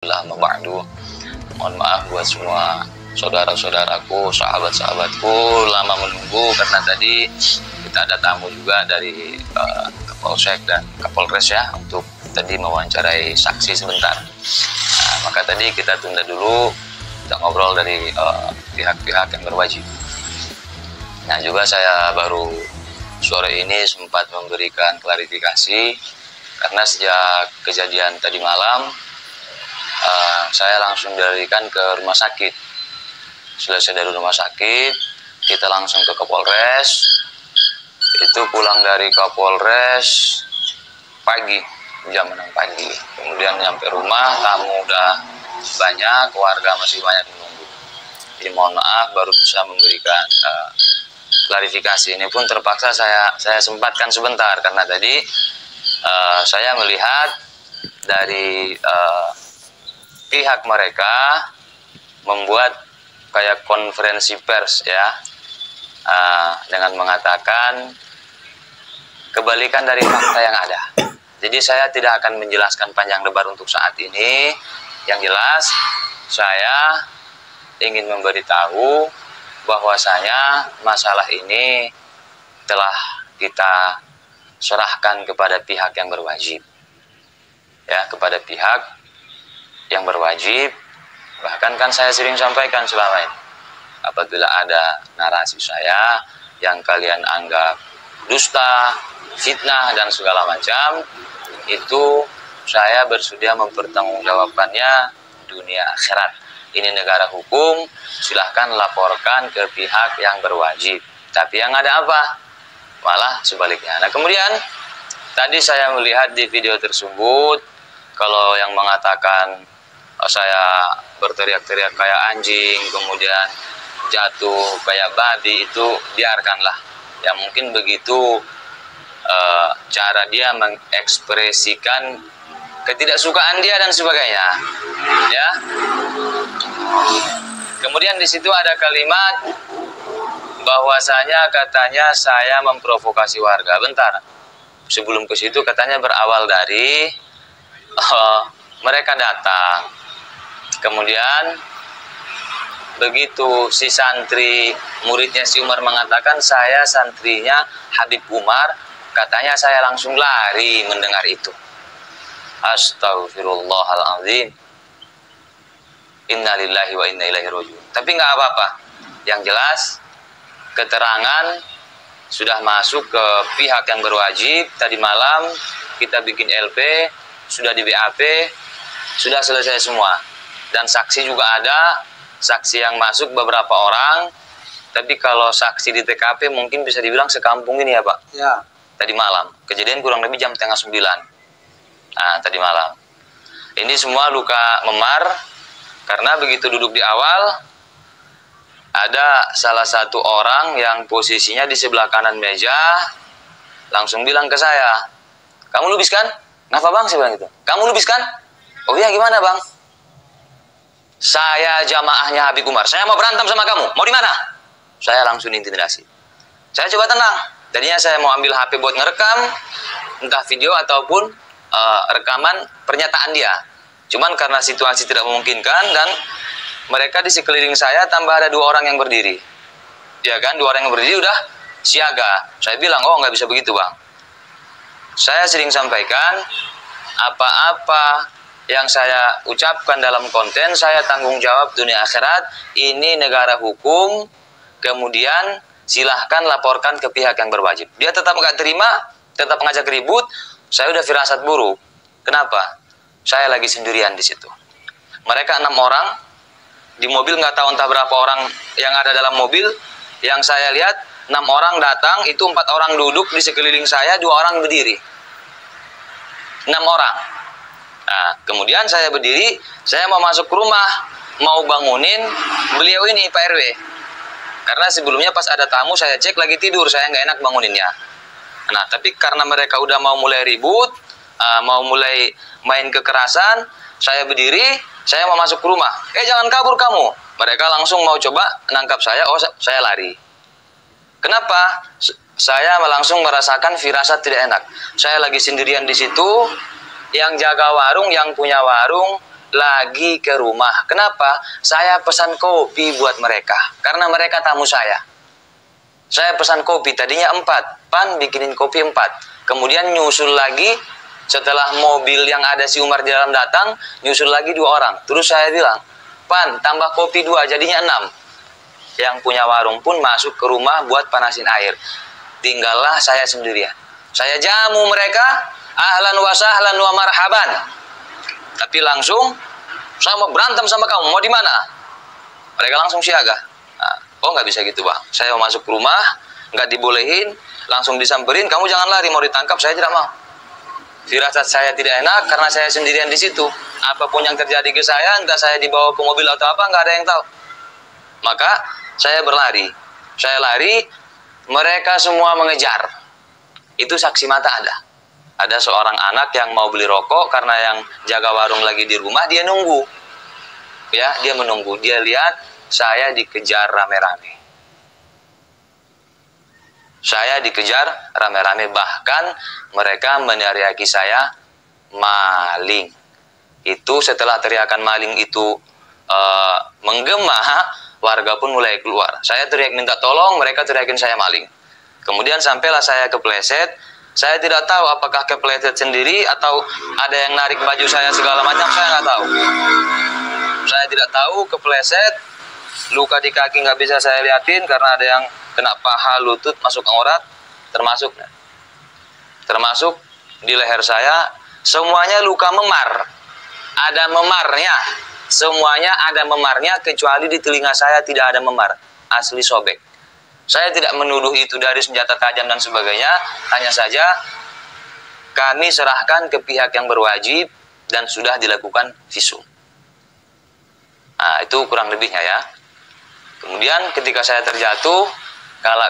Ba'du. Mohon maaf buat semua saudara-saudaraku, sahabat-sahabatku lama menunggu karena tadi kita ada tamu juga dari Kapolsek dan Kapolres ya untuk tadi mewawancarai saksi sebentar. Nah, maka tadi kita tunda dulu, kita ngobrol dari pihak-pihak yang berwajib. Nah, juga saya baru sore ini sempat memberikan klarifikasi karena sejak kejadian tadi malam saya langsung dilarikan ke rumah sakit. Selesai dari rumah sakit, kita langsung ke Kapolres. Itu pulang dari Kapolres pagi, jam 6 pagi. Kemudian nyampe rumah, tamu udah banyak, warga masih banyak menunggu. Jadi mohon maaf baru bisa memberikan klarifikasi. Ini pun terpaksa saya sempatkan sebentar karena tadi saya melihat dari pihak mereka membuat kayak konferensi pers ya, dengan mengatakan kebalikan dari fakta yang ada. Jadi saya tidak akan menjelaskan panjang lebar untuk saat ini. Yang jelas saya ingin memberitahu bahwasanya masalah ini telah kita serahkan kepada pihak yang berwajib ya, kepada pihak yang berwajib. Bahkan kan saya sering sampaikan selama ini, apabila ada narasi saya yang kalian anggap dusta, fitnah dan segala macam, itu saya bersedia mempertanggungjawabkannya dunia akhirat. Ini negara hukum, silahkan laporkan ke pihak yang berwajib. Tapi yang ada apa? Malah sebaliknya. Nah, kemudian tadi saya melihat di video tersebut, kalau yang mengatakan saya berteriak-teriak kayak anjing, kemudian jatuh kayak babi, itu biarkanlah. Ya mungkin begitu cara dia mengekspresikan ketidaksukaan dia dan sebagainya. Ya. Kemudian di situ ada kalimat bahwasanya katanya saya memprovokasi warga. Bentar. Sebelum ke situ katanya berawal dari mereka datang. Kemudian begitu si santri muridnya si Umar mengatakan saya santrinya Habib Umar, katanya saya langsung lari mendengar itu. Astagfirullahaladzim. Innalillahi wa inna ilaihi raji'un. Tapi nggak apa-apa. Yang jelas keterangan sudah masuk ke pihak yang berwajib. Tadi malam kita bikin LP, sudah di BAP, sudah selesai semua. Dan saksi juga ada, saksi yang masuk beberapa orang. Tapi kalau saksi di TKP mungkin bisa dibilang sekampung ini ya Pak. Ya. Tadi malam, kejadian kurang lebih jam 8:30. Nah, tadi malam. Ini semua luka memar, karena begitu duduk di awal, ada salah satu orang yang posisinya di sebelah kanan meja, langsung bilang ke saya, "Kamu lubis kan?" "Kenapa Bang?" Saya bilang gitu. "Kamu lubis kan?" "Oh iya, gimana Bang?" "Saya jamaahnya Habib Umar, saya mau berantem sama kamu, mau di mana?" Saya langsung intimidasi. Saya coba tenang. Tadinya saya mau ambil HP buat ngerekam, entah video ataupun rekaman pernyataan dia. Cuman karena situasi tidak memungkinkan dan mereka di sekeliling saya tambah ada 2 orang yang berdiri. Ya kan, 2 orang yang berdiri udah siaga. Saya bilang, "Oh nggak bisa begitu Bang. Saya sering sampaikan, apa-apa yang saya ucapkan dalam konten, saya tanggung jawab dunia akhirat. Ini negara hukum, kemudian silahkan laporkan ke pihak yang berwajib." Dia tetap nggak terima, tetap ngajak ribut. Saya udah firasat buruk. Kenapa? Saya lagi sendirian di situ. Mereka 6 orang, di mobil nggak tahu entah berapa orang yang ada dalam mobil. Yang saya lihat 6 orang datang, itu 4 orang duduk di sekeliling saya, 2 orang berdiri. 6 orang. Nah, kemudian saya berdiri, saya mau masuk ke rumah, mau bangunin beliau ini, Pak RW. Karena sebelumnya pas ada tamu, saya cek lagi tidur, saya nggak enak banguninnya. Nah, tapi karena mereka udah mau mulai ribut, mau mulai main kekerasan, saya berdiri, saya mau masuk ke rumah. Jangan kabur kamu. Mereka langsung mau coba nangkap saya, oh saya lari. Kenapa? Saya langsung merasakan firasat tidak enak. Saya lagi sendirian di situ, yang jaga warung, yang punya warung, lagi ke rumah. Kenapa? Saya pesan kopi buat mereka, karena mereka tamu saya. Saya pesan kopi, tadinya 4. Pan bikinin kopi 4. Kemudian nyusul lagi, setelah mobil yang ada si Umar di dalam datang, nyusul lagi 2 orang. Terus saya bilang, Pan, tambah kopi 2, jadinya 6. Yang punya warung pun masuk ke rumah buat panasin air. Tinggallah saya sendirian. Saya jamu mereka, ahlan wa sahlan wa marhaban. Tapi langsung, saya mau berantem sama kamu, mau di mana? Mereka langsung siaga. Nah, oh nggak bisa gitu bang, saya mau masuk ke rumah, nggak dibolehin, langsung disamperin, kamu jangan lari, mau ditangkap, saya tidak mau. Firasat saya tidak enak karena saya sendirian di situ. Apapun yang terjadi ke saya, entah saya dibawa ke mobil atau apa, nggak ada yang tahu. Maka saya berlari, saya lari, mereka semua mengejar. Itu saksi mata ada. Ada seorang anak yang mau beli rokok karena yang jaga warung lagi di rumah, dia nunggu. Ya, dia menunggu. Dia lihat saya dikejar rame-rame. Saya dikejar rame-rame, bahkan mereka meneriaki saya maling. Itu setelah teriakan maling itu menggema, warga pun mulai keluar. Saya teriak minta tolong, mereka teriakin saya maling. Kemudian sampailah saya kepleset. Saya tidak tahu apakah kepleset sendiri atau ada yang narik baju saya segala macam, saya nggak tahu. Saya tidak tahu, kepleset, luka di kaki nggak bisa saya liatin karena ada yang kena paha, lutut, masuk aurat, termasuk di leher saya, semuanya luka memar. Ada memarnya, semuanya ada memarnya, kecuali di telinga saya tidak ada memar, asli sobek. Saya tidak menuduh itu dari senjata tajam dan sebagainya, hanya saja kami serahkan ke pihak yang berwajib dan sudah dilakukan visum. Nah, itu kurang lebihnya ya. Kemudian ketika saya terjatuh,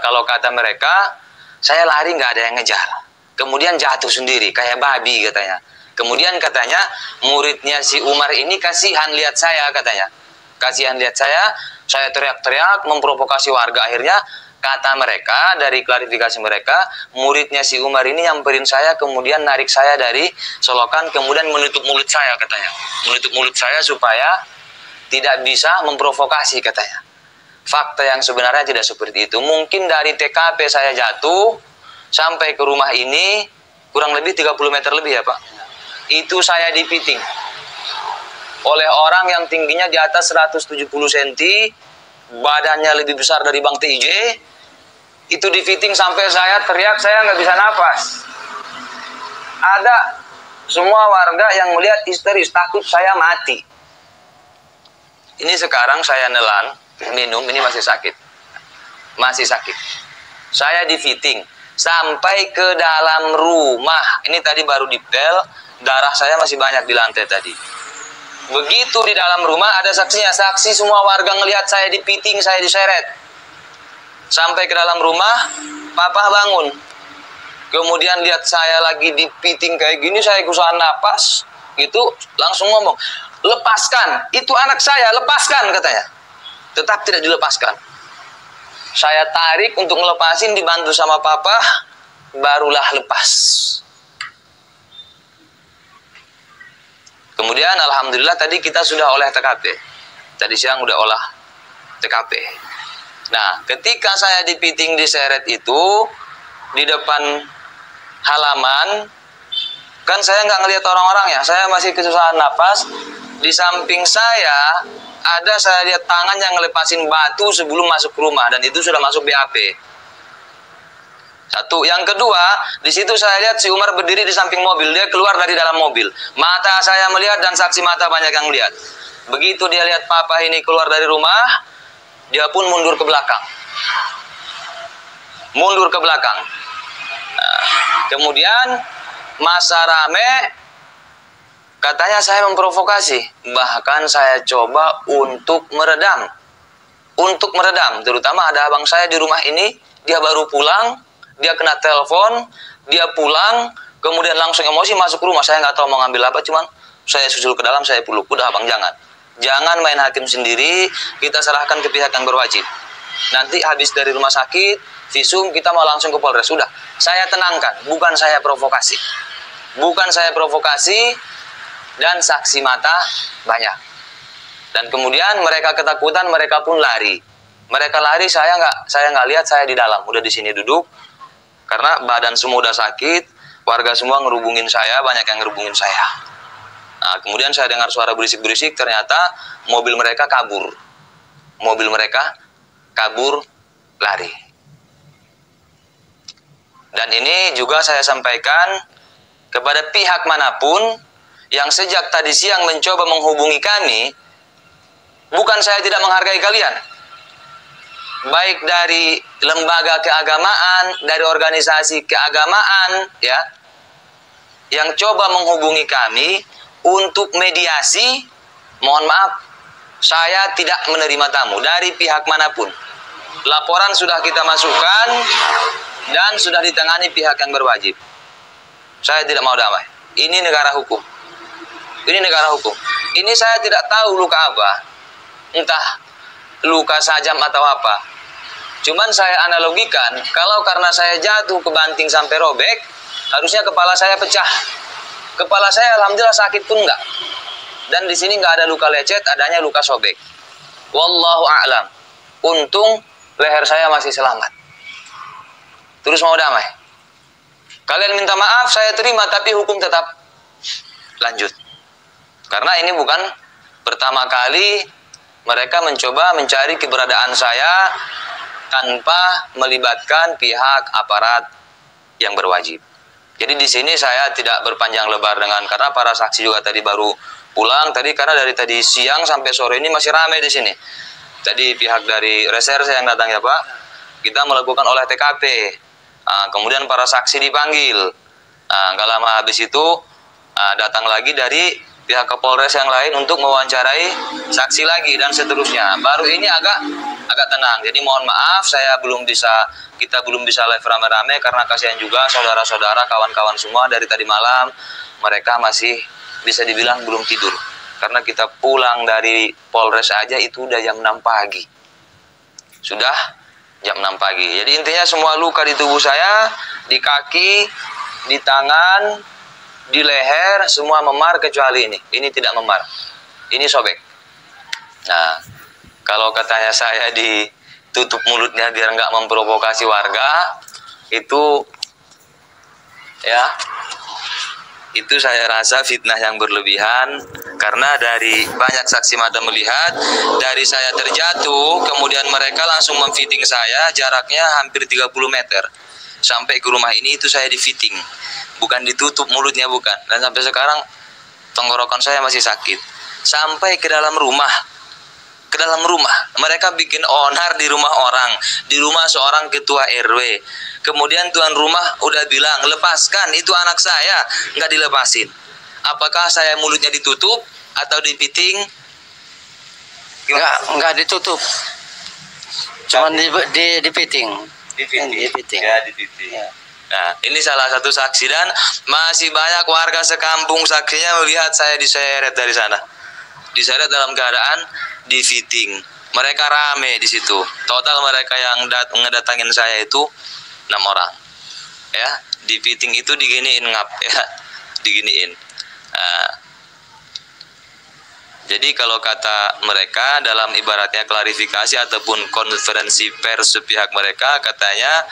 kalau kata mereka, saya lari nggak ada yang ngejar. Kemudian jatuh sendiri, kayak babi katanya. Kemudian katanya, muridnya si Umar ini kasihan lihat saya katanya. Kasihan lihat saya teriak-teriak, memprovokasi warga. Akhirnya, kata mereka, dari klarifikasi mereka, muridnya si Umar ini nyamperin saya, kemudian narik saya dari solokan, kemudian menutup mulut saya katanya. Menutup mulut saya supaya tidak bisa memprovokasi katanya. Fakta yang sebenarnya tidak seperti itu. Mungkin dari TKP saya jatuh sampai ke rumah ini kurang lebih 30 meter lebih ya Pak. Itu saya dipiting oleh orang yang tingginya di atas 170 cm, badannya lebih besar dari Bang TJ. Itu dipiting sampai saya teriak, saya nggak bisa nafas. Ada semua warga yang melihat histeris, takut saya mati. Ini sekarang saya nelan, minum, ini masih sakit. Masih sakit. Saya dipiting sampai ke dalam rumah. Ini tadi baru dipel, darah saya masih banyak di lantai tadi. Begitu di dalam rumah ada saksinya, saksi semua warga ngelihat saya dipiting, saya diseret. Sampai ke dalam rumah, papa bangun. Kemudian lihat saya lagi dipiting kayak gini, saya kesusahan napas, gitu, langsung ngomong, lepaskan, itu anak saya, lepaskan katanya. Tetap tidak dilepaskan. Saya tarik untuk ngelepasin, dibantu sama papa, barulah lepas. Kemudian alhamdulillah tadi kita sudah olah TKP. Tadi siang udah olah TKP. Nah, ketika saya dipiting diseret itu di depan halaman, kan saya nggak ngelihat orang-orang ya, saya masih kesusahan napas. Di samping saya ada, saya lihat tangan yang ngelepasin batu sebelum masuk ke rumah, dan itu sudah masuk BAP. Satu, yang kedua, di situ saya lihat si Umar berdiri di samping mobil, dia keluar dari dalam mobil. Mata saya melihat dan saksi mata banyak yang melihat. Begitu dia lihat papa ini keluar dari rumah, dia pun mundur ke belakang. Mundur ke belakang. Nah, kemudian masa rame, katanya saya memprovokasi. Bahkan saya coba untuk meredam. Untuk meredam, terutama ada abang saya di rumah ini, dia baru pulang, dia kena telepon, dia pulang, kemudian langsung emosi masuk ke rumah. Saya nggak tahu mau ngambil apa, cuman saya susul ke dalam, saya peluk. Udah abang, jangan main hakim sendiri, kita serahkan ke pihak yang berwajib. Nanti habis dari rumah sakit, visum, kita mau langsung ke Polres. Sudah, saya tenangkan, bukan saya provokasi. Bukan saya provokasi, dan saksi mata banyak. Dan kemudian mereka ketakutan, mereka pun lari. Mereka lari, saya nggak lihat, saya di dalam, udah di sini duduk. Karena badan semua udah sakit, warga semua ngerubungin saya, banyak yang ngerubungin saya. Nah, kemudian saya dengar suara berisik-berisik, ternyata mobil mereka kabur. Mobil mereka kabur, lari. Dan ini juga saya sampaikan kepada pihak manapun yang sejak tadi siang mencoba menghubungi kami, bukan saya tidak menghargai kalian. Baik dari lembaga keagamaan, dari organisasi keagamaan, ya, yang coba menghubungi kami untuk mediasi, mohon maaf, saya tidak menerima tamu dari pihak manapun. Laporan sudah kita masukkan dan sudah ditangani pihak yang berwajib. Saya tidak mau damai. Ini negara hukum. Ini negara hukum. Ini saya tidak tahu luka apa, entah luka sajam atau apa. Cuman saya analogikan, kalau karena saya jatuh ke banting sampai robek, harusnya kepala saya pecah. Kepala saya alhamdulillah sakit pun enggak. Dan di sini enggak ada luka lecet, adanya luka sobek. Wallahu a'lam. Untung leher saya masih selamat. Terus mau damai. Kalian minta maaf, saya terima, tapi hukum tetap lanjut. Karena ini bukan pertama kali mereka mencoba mencari keberadaan saya tanpa melibatkan pihak aparat yang berwajib. Jadi di sini saya tidak berpanjang lebar karena para saksi juga tadi baru pulang tadi, karena dari tadi siang sampai sore ini masih ramai di sini. Tadi pihak dari reserse yang datang ya Pak, kita melakukan olah TKP. Kemudian para saksi dipanggil. Nggak lama habis itu datang lagi dari pihak Kapolres yang lain untuk mewawancarai saksi lagi dan seterusnya. Baru ini agak tenang. Jadi mohon maaf kita belum bisa live rame-rame karena kasihan juga saudara-saudara, kawan-kawan semua dari tadi malam mereka masih bisa dibilang belum tidur. Karena kita pulang dari Polres aja itu udah jam 6 pagi. Sudah jam 6 pagi. Jadi intinya semua luka di tubuh saya, di kaki, di tangan, di leher, semua memar kecuali ini. Ini tidak memar. Ini sobek. Nah, kalau katanya saya ditutup mulutnya biar nggak memprovokasi warga, itu ya, itu saya rasa fitnah yang berlebihan. Karena dari banyak saksi mata melihat, dari saya terjatuh, kemudian mereka langsung memfitting saya, jaraknya hampir 30 meter. Sampai ke rumah ini itu saya difitting. Bukan ditutup mulutnya, bukan. Dan sampai sekarang tenggorokan saya masih sakit. Sampai ke dalam rumah. Ke dalam rumah. Mereka bikin onar di rumah orang. Di rumah seorang ketua RW. Kemudian tuan rumah udah bilang, lepaskan, itu anak saya. Nggak dilepasin. Apakah saya mulutnya ditutup atau dipiting? Nggak ditutup. Cuman dipiting. Dipiting. Ya, dipiting. Ya. Nah, ini salah satu saksi dan masih banyak warga sekampung saksinya melihat saya diseret dari sana. Diseret dalam keadaan di-fitting. Mereka rame di situ. Total mereka yang ngedatangin saya itu 6 orang. Ya, di-fitting itu diginiin ngap ya. Diginiin. Nah, jadi kalau kata mereka dalam ibaratnya klarifikasi ataupun konferensi pers sepihak mereka, katanya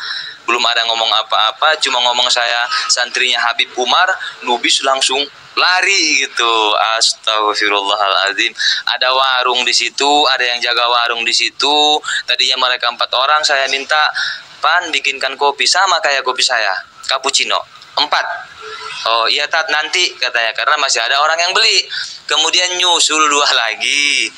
belum ada ngomong apa-apa, cuma ngomong saya santrinya Habib Umar, Lubis langsung lari gitu. Astagfirullahaladzim. Ada warung di situ, ada yang jaga warung di situ. Tadinya mereka 4 orang, saya minta, Pan bikinkan kopi sama kayak kopi saya, cappuccino 4. Oh iya Tat, nanti katanya, karena masih ada orang yang beli. Kemudian nyusul 2 lagi,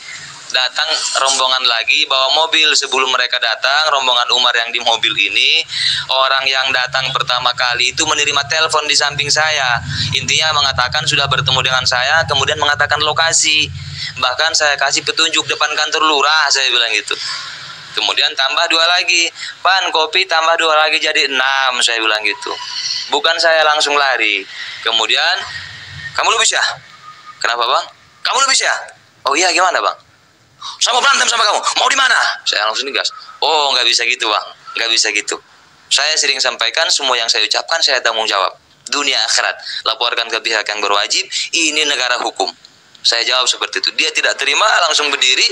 datang rombongan lagi bawa mobil. Sebelum mereka datang, rombongan Umar yang di mobil ini, orang yang datang pertama kali itu menerima telepon di samping saya. Intinya mengatakan sudah bertemu dengan saya, kemudian mengatakan lokasi. Bahkan saya kasih petunjuk depan kantor lurah, saya bilang gitu. Kemudian tambah 2 lagi, Pan kopi tambah 2 lagi jadi 6, saya bilang gitu. Bukan saya langsung lari. Kemudian, kamu Lubis ya? Kenapa bang? Kamu Lubis ya? Oh iya, gimana bang? Saya mau berantem sama kamu, mau di mana? Saya langsung digas. Oh, nggak bisa gitu bang, nggak bisa gitu. Saya sering sampaikan semua yang saya ucapkan saya tanggung jawab. dunia akhirat. Laporkan ke pihak yang berwajib, ini negara hukum. Saya jawab seperti itu. Dia tidak terima, langsung berdiri.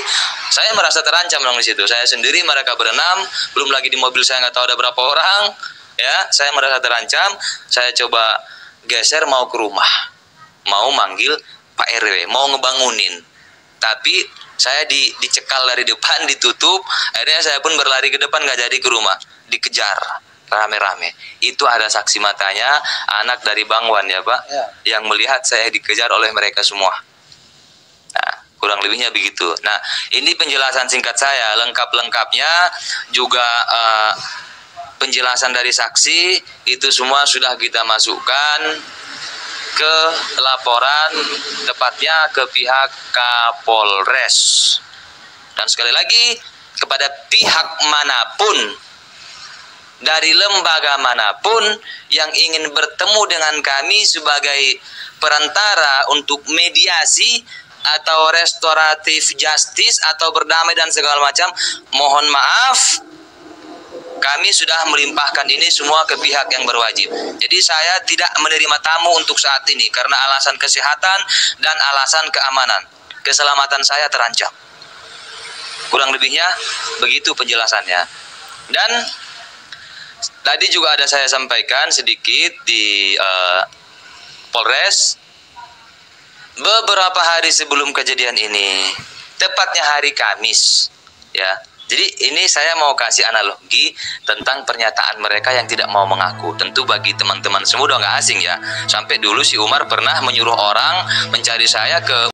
Saya merasa terancam dong di situ. Saya sendiri, mereka berenam, belum lagi di mobil saya nggak tahu ada berapa orang. Ya, saya merasa terancam. Saya coba geser mau ke rumah, mau manggil Pak RW, mau ngebangunin. Tapi saya dicekal dari depan, ditutup. Akhirnya saya pun berlari ke depan, nggak jadi ke rumah. Dikejar rame-rame. Itu ada saksi matanya, anak dari Bang Wan ya Pak, ya, yang melihat saya dikejar oleh mereka semua. Nah, kurang lebihnya begitu. Nah, ini penjelasan singkat saya. Lengkap-lengkapnya juga penjelasan dari saksi itu semua sudah kita masukkan ke laporan, tepatnya ke pihak Kapolres. Dan sekali lagi, kepada pihak manapun, dari lembaga manapun yang ingin bertemu dengan kami sebagai perantara untuk mediasi atau restoratif justice atau berdamai dan segala macam, mohon maaf, kami sudah melimpahkan ini semua ke pihak yang berwajib. Jadi saya tidak menerima tamu untuk saat ini karena alasan kesehatan dan alasan keamanan. Keselamatan saya terancam. Kurang lebihnya begitu penjelasannya. Dan tadi juga ada saya sampaikan sedikit di Polres. Beberapa hari sebelum kejadian ini, tepatnya hari Kamis, ya. Jadi ini saya mau kasih analogi tentang pernyataan mereka yang tidak mau mengaku. Tentu bagi teman-teman semua udah nggak asing ya. Sampai dulu si Umar pernah menyuruh orang mencari saya ke